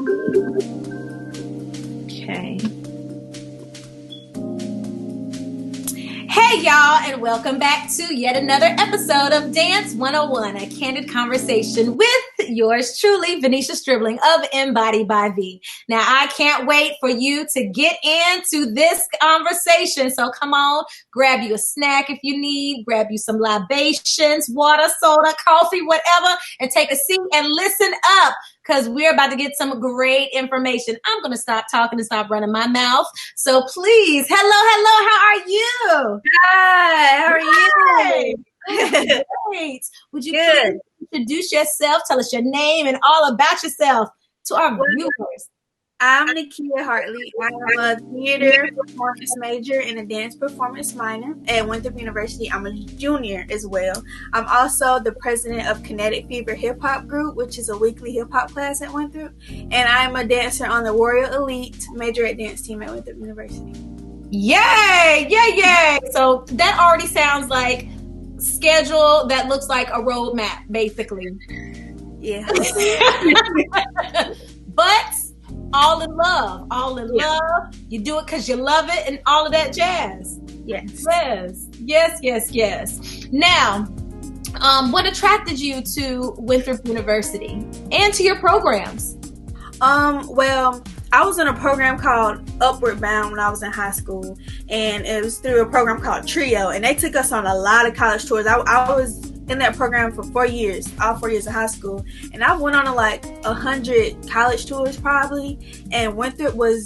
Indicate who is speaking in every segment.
Speaker 1: Okay. Hey y'all, and welcome back to yet another episode of Dance 101, a candid conversation with yours truly, Venetia Stribling of Embodied by V. Now, I can't wait for you to get into this conversation. So come on, grab you a snack if you need, grab you some libations, water, soda, coffee, whatever, and take a seat and listen up, because we're about to get some great information. I'm going to stop talking and stop running my mouth. So please, hello, how are you?
Speaker 2: Hi, how are you?
Speaker 1: Great. Would you please introduce yourself, tell us your name and all about yourself to our viewers?
Speaker 2: I'm Nakia Hartley. I'm a theater performance major and a dance performance minor at Winthrop University. I'm a junior as well. I'm also the president of Candid Hip Hop Group, which is a weekly hip hop class at Winthrop. And I'm a dancer on the Warrior Elite major at dance team at Winthrop University.
Speaker 1: Yay! So that already sounds like schedule that looks like a roadmap, basically.
Speaker 2: Yeah.
Speaker 1: But all in love. You do it because you love it and all of that jazz.
Speaker 2: Yes.
Speaker 1: Now, what attracted you to Winthrop University and to your programs?
Speaker 2: Well, I was in a program called Upward Bound when I was in high school, and it was through a program called Trio, and they took us on a lot of college tours. I was in that program for 4 years, all 4 years of high school, and I went on 100 college tours probably, and Winthrop was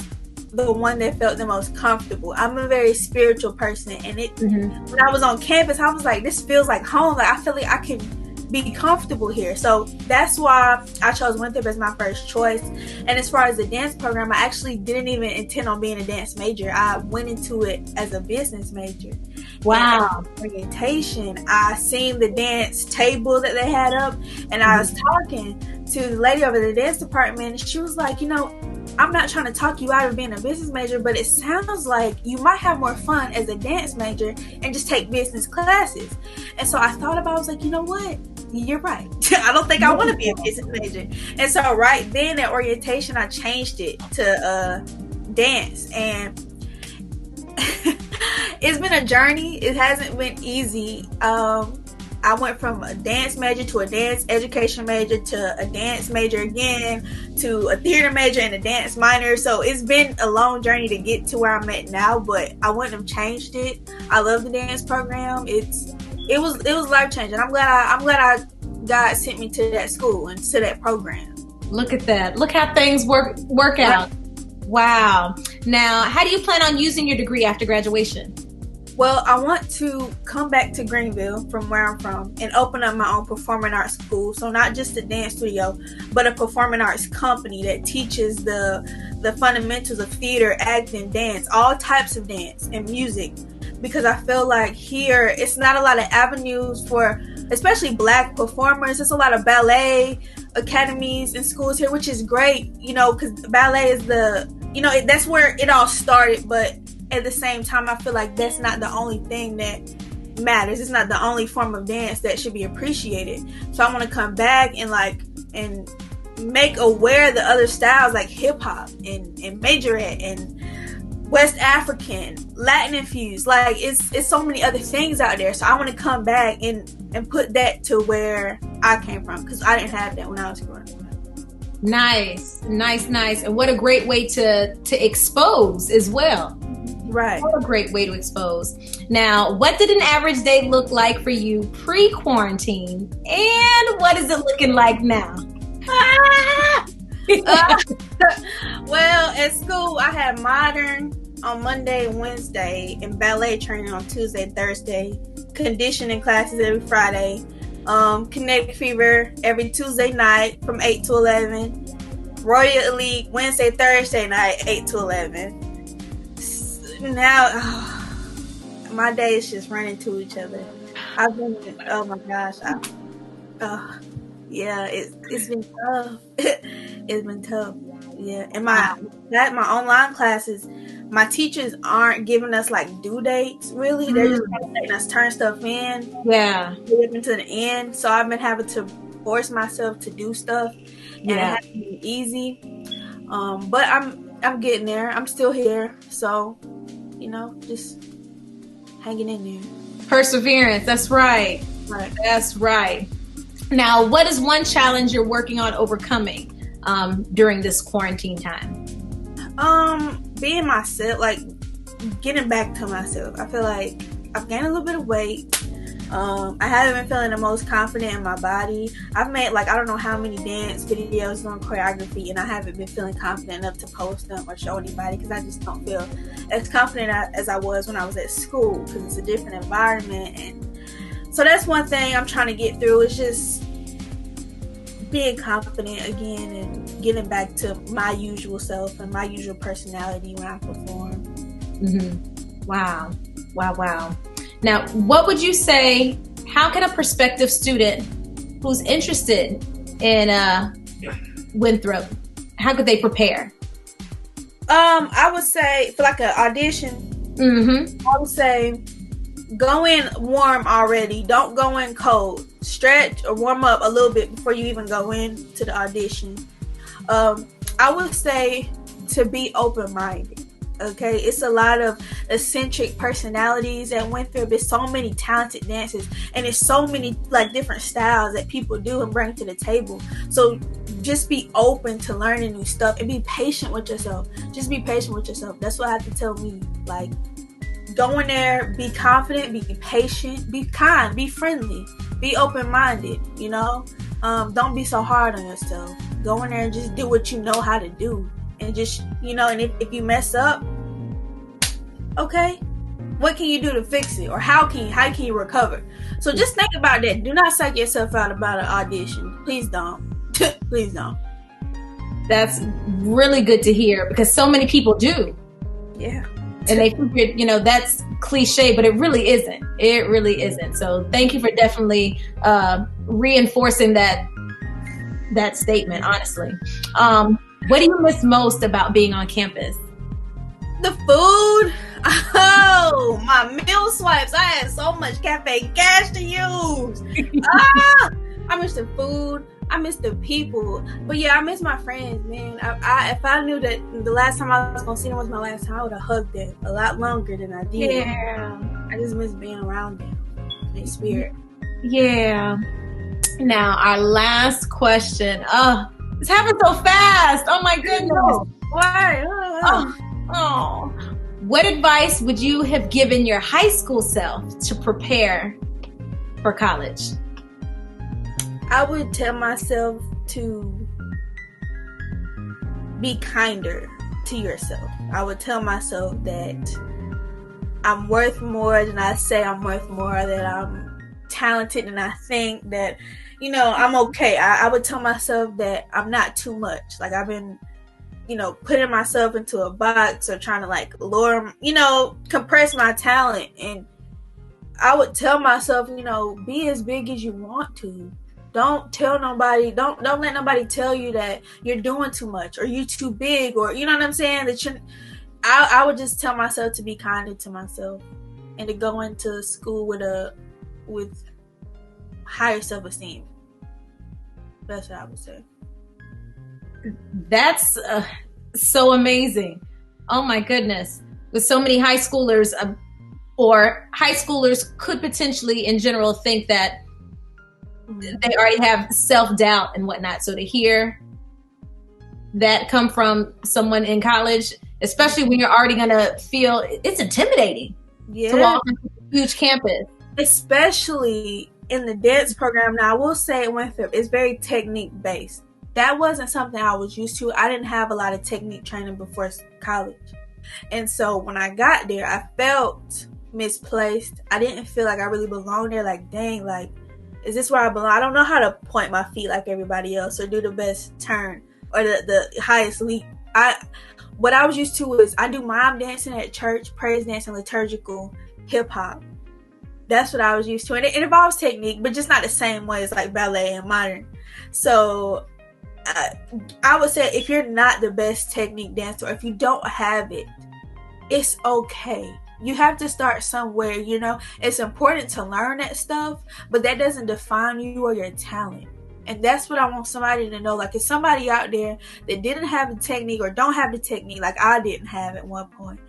Speaker 2: the one that felt the most comfortable. I'm a very spiritual person, and when I was on campus, I was like, this feels like home. Like, I feel like I can be comfortable here. So that's why I chose Winthrop as my first choice. And as far as the dance program, I actually didn't even intend on being a dance major. I went into it as a business major.
Speaker 1: Wow.
Speaker 2: Orientation, I seen the dance table that they had up, and I was talking to the lady over the dance department, and she was like, I'm not trying to talk you out of being a business major, but it sounds like you might have more fun as a dance major and just take business classes. And so I thought about it, I was like, you know what? You're right. I don't think I want to be a business major. And so right then at orientation, I changed it to dance. And it's been a journey. It hasn't been easy. I went from a dance major to a dance education major to a dance major again to a theater major and a dance minor. So it's been a long journey to get to where I'm at now, but I wouldn't have changed it. I love the dance program. It was life changing. I'm glad God sent me to that school and to that program.
Speaker 1: Look at that. Look how things work out. Wow. Now, how do you plan on using your degree after graduation?
Speaker 2: Well, I want to come back to Greenville from where I'm from and open up my own performing arts school. So not just a dance studio, but a performing arts company that teaches the fundamentals of theater, acting, dance, all types of dance and music. Because I feel like here, it's not a lot of avenues for, especially Black performers. There's a lot of ballet academies and schools here, which is great, because ballet is that's where it all started. But at the same time, I feel like that's not the only thing that matters. It's not the only form of dance that should be appreciated. So I want to come back and make aware the other styles like hip hop and majorette and West African, Latin infused. Like it's so many other things out there. So I want to come back and put that to where I came from, because I didn't have that when I was growing up.
Speaker 1: Nice. And what a great way to expose as well.
Speaker 2: Right.
Speaker 1: What a great way to expose. Now, what did an average day look like for you pre-quarantine? And what is it looking like now?
Speaker 2: Well, at school, I had modern on Monday and Wednesday, and ballet training on Tuesday and Thursday, conditioning classes every Friday, Kinetic Fever every Tuesday night from 8 to 11, Royal Elite Wednesday, Thursday night, 8 to 11. Now, my days just run into each other. Oh my gosh. It's been tough. It's been tough. Yeah. And my online classes, my teachers aren't giving us due dates really. They're just letting us turn stuff in.
Speaker 1: Yeah.
Speaker 2: Up until the end. So I've been having to force myself to do stuff. And it hasn't been easy. But I'm getting there. I'm still here. So, just hanging in there.
Speaker 1: Perseverance. That's right.
Speaker 2: Right.
Speaker 1: That's right. Now, what is one challenge you're working on overcoming during this quarantine time?
Speaker 2: Being myself, like getting back to myself. I feel like I've gained a little bit of weight. I haven't been feeling the most confident in my body. I've made I don't know how many dance videos doing choreography, and I haven't been feeling confident enough to post them or show anybody because I just don't feel as confident as I was when I was at school, because it's a different environment. And so that's one thing I'm trying to get through, is just being confident again and getting back to my usual self and my usual personality when I perform.
Speaker 1: Mm-hmm. Wow. Now, what would you say, how can a prospective student who's interested in Winthrop, how could they prepare?
Speaker 2: I would say for like an audition, I would say go in warm already. Don't go in cold. Stretch or warm up a little bit before you even go into the audition. I would say to be open-minded. Okay, it's a lot of eccentric personalities at Winthrop. There's so many talented dancers, and there's so many different styles that people do and bring to the table. So just be open to learning new stuff and be patient with yourself. Just be patient with yourself. That's what I have to tell me. Go in there, be confident, be patient, be kind, be friendly, be open-minded. Don't be so hard on yourself. Go in there and just do what you know how to do. And just, and if you mess up, okay, what can you do to fix it? Or how can you recover? So just think about that. Do not psych yourself out about an audition. Please don't. Please don't.
Speaker 1: That's really good to hear, because so many people do.
Speaker 2: Yeah.
Speaker 1: And they figured, that's cliche, but it really isn't. It really isn't. So thank you for definitely reinforcing that statement, honestly. What do you miss most about being on campus?
Speaker 2: The food. Oh, my meal swipes. I had so much cafe cash to use. I miss the food. I miss the people. But yeah, I miss my friends, man. If I knew that the last time I was going to see them was my last time, I would have hugged them a lot longer than I did.
Speaker 1: Yeah.
Speaker 2: I just miss being around them. Their spirit.
Speaker 1: Yeah. Now, our last question. It's happened so fast. Oh my goodness.
Speaker 2: Why?
Speaker 1: Oh. What advice would you have given your high school self to prepare for college?
Speaker 2: I would tell myself to be kinder to yourself. I would tell myself that I'm worth more than I say I'm worth more, that I'm talented and I think that I'm okay. I would tell myself that I'm not too much. I've been, putting myself into a box or trying to lower, compress my talent. And I would tell myself, be as big as you want to. Don't tell nobody, don't let nobody tell you that you're doing too much or you're too big, or you know what I'm saying? I would just tell myself to be kinder to myself and to go into school with higher self-esteem. That's what I would say.
Speaker 1: That's so amazing. Oh my goodness. With so many high schoolers, or high schoolers could potentially in general think that they already have self-doubt and whatnot. So to hear that come from someone in college, especially when you're already going to feel it's intimidating to walk into a huge campus.
Speaker 2: Especially in the dance program. Now, I will say at Winthrop, it's very technique based. That wasn't something I was used to. I didn't have a lot of technique training before college. And so when I got there, I felt misplaced. I didn't feel like I really belonged there. Dang, is this where I belong? I don't know how to point my feet like everybody else or do the best turn or the highest leap. What I was used to was I do mime dancing at church, praise dancing, liturgical, hip hop. That's what I was used to. And it involves technique, but just not the same way as ballet and modern. So I would say if you're not the best technique dancer, or if you don't have it, it's okay. You have to start somewhere, It's important to learn that stuff, but that doesn't define you or your talent. And that's what I want somebody to know. Like, if somebody out there that didn't have the technique or don't have the technique like I didn't have at one point,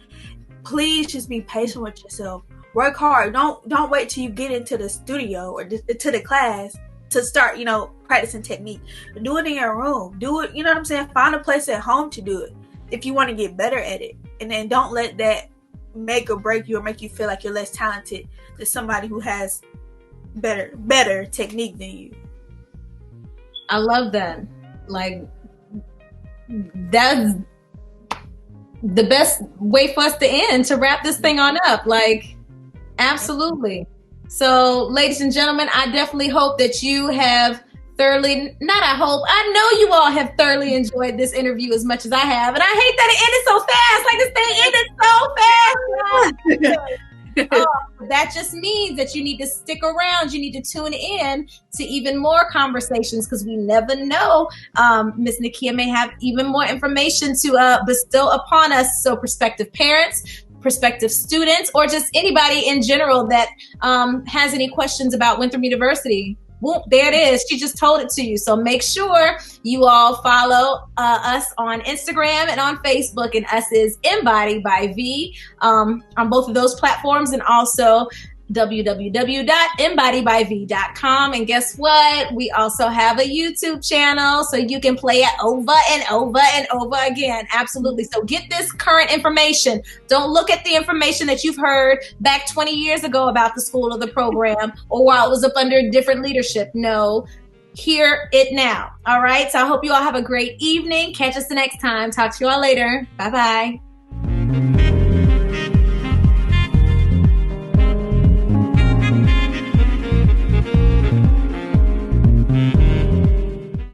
Speaker 2: please just be patient with yourself. Work hard. Don't wait till you get into the studio or to the class to start, practicing technique. Do it in your room. Do it, you know what I'm saying? Find a place at home to do it if you want to get better at it. And then don't let that make or break you or make you feel like you're less talented than somebody who has better technique than you.
Speaker 1: I love that. Like, that's the best way for us to end, to wrap this thing on up. Like, absolutely. So, ladies and gentlemen, I definitely hope that you have I know you all have thoroughly enjoyed this interview as much as I have. And I hate that it ended so fast. Like, this thing ended so fast. That just means that you need to stick around. You need to tune in to even more conversations, because we never know. Miss Nakia may have even more information to bestow upon us. So prospective parents, prospective students, or just anybody in general that has any questions about Winthrop University. Whoop, there it is. She just told it to you. So make sure you all follow us on Instagram and on Facebook, and us is Embody by V on both of those platforms, and also www.embodybyv.com. And guess what? We also have a YouTube channel, so you can play it over and over and over again. Absolutely. So get this current information. Don't look at the information that you've heard back 20 years ago about the school or the program, or while it was up under different leadership. No, hear it now. All right. So I hope you all have a great evening. Catch us the next time. Talk to you all later. Bye-bye.